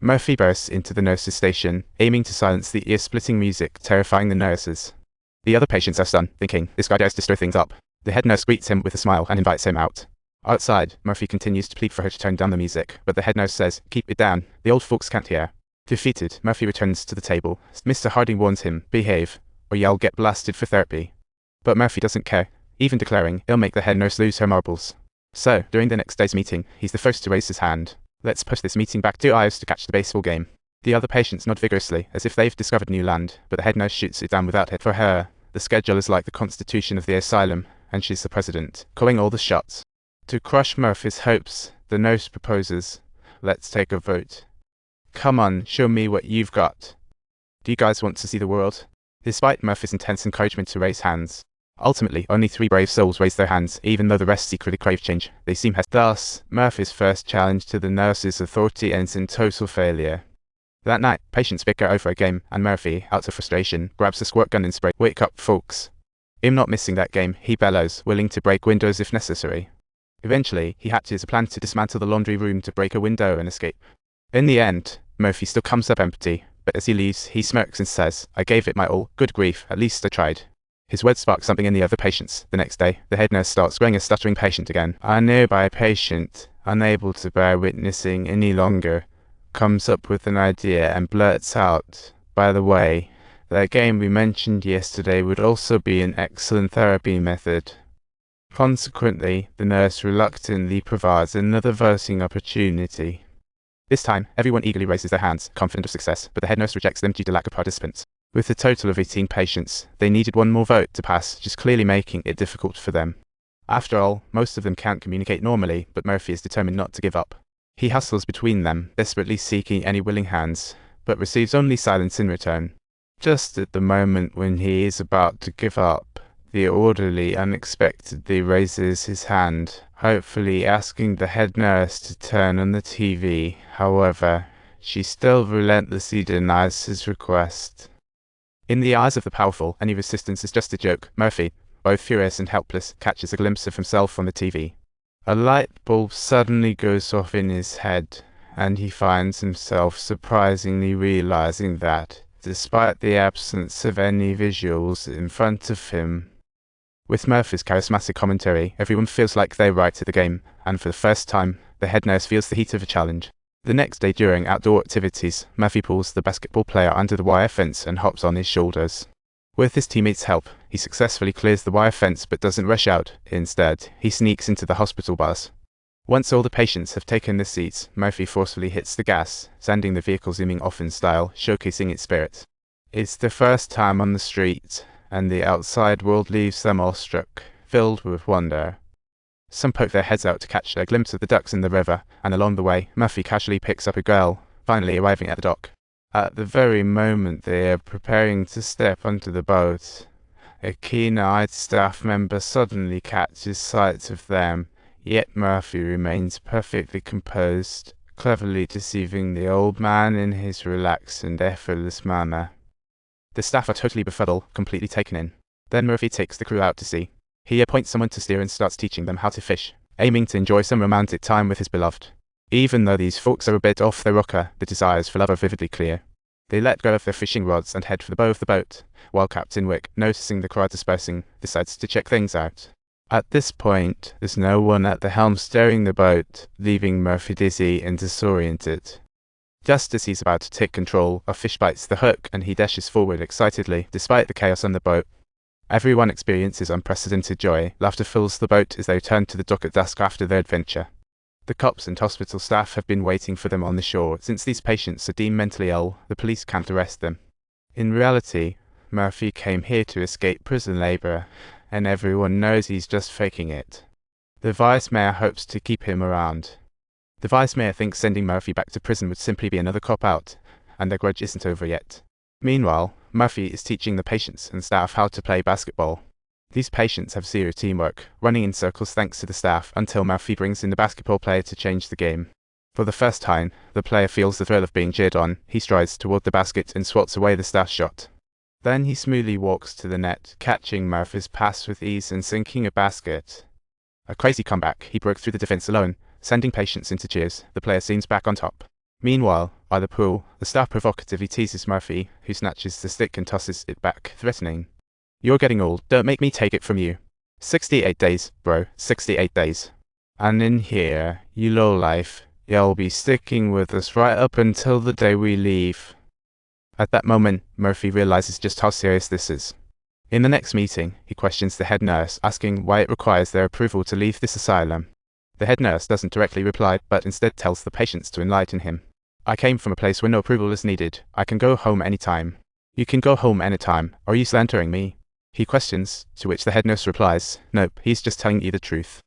Murphy bursts into the nurse's station, aiming to silence the ear-splitting music terrifying the nurses. The other patients are stunned, thinking, this guy dares to stir things up. The head nurse greets him with a smile and invites him out. Outside, Murphy continues to plead for her to turn down the music, but the head nurse says, keep it down, the old folks can't hear. Defeated, Murphy returns to the table. Mr. Harding warns him, behave, or you'll get blasted for therapy. But Murphy doesn't care, even declaring, he'll make the head nurse lose her marbles. So, during the next day's meeting, he's the first to raise his hand. Let's push this meeting back 2 hours to catch the baseball game. The other patients nod vigorously, as if they've discovered new land, but the head nurse shoots it down without it. For her, the schedule is like the constitution of the asylum, and she's the president, calling all the shots. To crush Murphy's hopes, the nurse proposes, let's take a vote. Come on, show me what you've got. Do you guys want to see the world? Despite Murphy's intense encouragement to raise hands, ultimately only 3 brave souls raise their hands, even though the rest secretly crave change. They seem thus, Murphy's first challenge to the nurse's authority ends in total failure. That night, patients bicker over a game, and Murphy, out of frustration, grabs a squirt gun and sprays, wake up, folks. Him not missing that game, he bellows, willing to break windows if necessary. Eventually, he hatches a plan to dismantle the laundry room to break a window and escape. In the end, Murphy still comes up empty, but as he leaves, he smirks and says, I gave it my all, good grief, at least I tried. His words spark something in the other patients. The next day, the head nurse starts growing a stuttering patient again. A nearby patient, unable to bear witnessing any longer, comes up with an idea and blurts out, by the way, that game we mentioned yesterday would also be an excellent therapy method. Consequently, the nurse reluctantly provides another voting opportunity. This time, everyone eagerly raises their hands, confident of success, but the head nurse rejects them due to lack of participants. With a total of 18 patients, they needed 1 more vote to pass, just clearly making it difficult for them. After all, most of them can't communicate normally, but Murphy is determined not to give up. He hustles between them, desperately seeking any willing hands, but receives only silence in return. Just at the moment when he is about to give up, the orderly unexpectedly raises his hand, hopefully asking the head nurse to turn on the TV. However, she still relentlessly denies his request. In the eyes of the powerful, any resistance is just a joke. Murphy, both furious and helpless, catches a glimpse of himself on the TV. A light bulb suddenly goes off in his head, and he finds himself surprisingly realizing that, despite the absence of any visuals in front of him, with Murphy's charismatic commentary, everyone feels like they're right at the game, and for the first time, the head nurse feels the heat of a challenge. The next day during outdoor activities, Murphy pulls the basketball player under the wire fence and hops on his shoulders. With his teammates' help, he successfully clears the wire fence but doesn't rush out. Instead, he sneaks into the hospital bus. Once all the patients have taken their seats, Murphy forcefully hits the gas, sending the vehicle zooming off in style, showcasing its spirit. It's the first time on the street, and the outside world leaves them awestruck, filled with wonder. Some poke their heads out to catch a glimpse of the ducks in the river, and along the way, Murphy casually picks up a girl, finally arriving at the dock. At the very moment they are preparing to step onto the boat, a keen-eyed staff member suddenly catches sight of them, yet Murphy remains perfectly composed, cleverly deceiving the old man in his relaxed and effortless manner. The staff are totally befuddled, completely taken in. Then Murphy takes the crew out to sea. He appoints someone to steer and starts teaching them how to fish, aiming to enjoy some romantic time with his beloved. Even though these folks are a bit off their rocker, the desires for love are vividly clear. They let go of their fishing rods and head for the bow of the boat, while Captain Wick, noticing the crowd dispersing, decides to check things out. At this point, there's no one at the helm steering the boat, leaving Murphy dizzy and disoriented. Just as he's about to take control, a fish bites the hook and he dashes forward excitedly, despite the chaos on the boat. Everyone experiences unprecedented joy. Laughter fills the boat as they return to the dock at dusk after their adventure. The cops and hospital staff have been waiting for them on the shore. Since these patients are deemed mentally ill, the police can't arrest them. In reality, Murphy came here to escape prison labor, and everyone knows he's just faking it. The vice mayor hopes to keep him around. The vice mayor thinks sending Murphy back to prison would simply be another cop-out, and their grudge isn't over yet. Meanwhile, Murphy is teaching the patients and staff how to play basketball. These patients have zero teamwork, running in circles thanks to the staff, until Murphy brings in the basketball player to change the game. For the first time, the player feels the thrill of being cheered on. He strides toward the basket and swats away the staff shot. Then he smoothly walks to the net, catching Murphy's pass with ease and sinking a basket. A crazy comeback, he broke through the defense alone, sending patients into cheers. The player seems back on top. Meanwhile, by the pool, the staff provocatively teases Murphy, who snatches the stick and tosses it back, threatening, "You're getting old, don't make me take it from you." 68 days, bro, 68 days. And in here, you lowlife, you'll be sticking with us right up until the day we leave. At that moment, Murphy realizes just how serious this is. In the next meeting, he questions the head nurse, asking why it requires their approval to leave this asylum. The head nurse doesn't directly reply, but instead tells the patients to enlighten him. "I came from a place where no approval is needed. I can go home anytime." "You can go home anytime. Are you slandering me?" he questions, to which the head nurse replies, "Nope, he's just telling you the truth."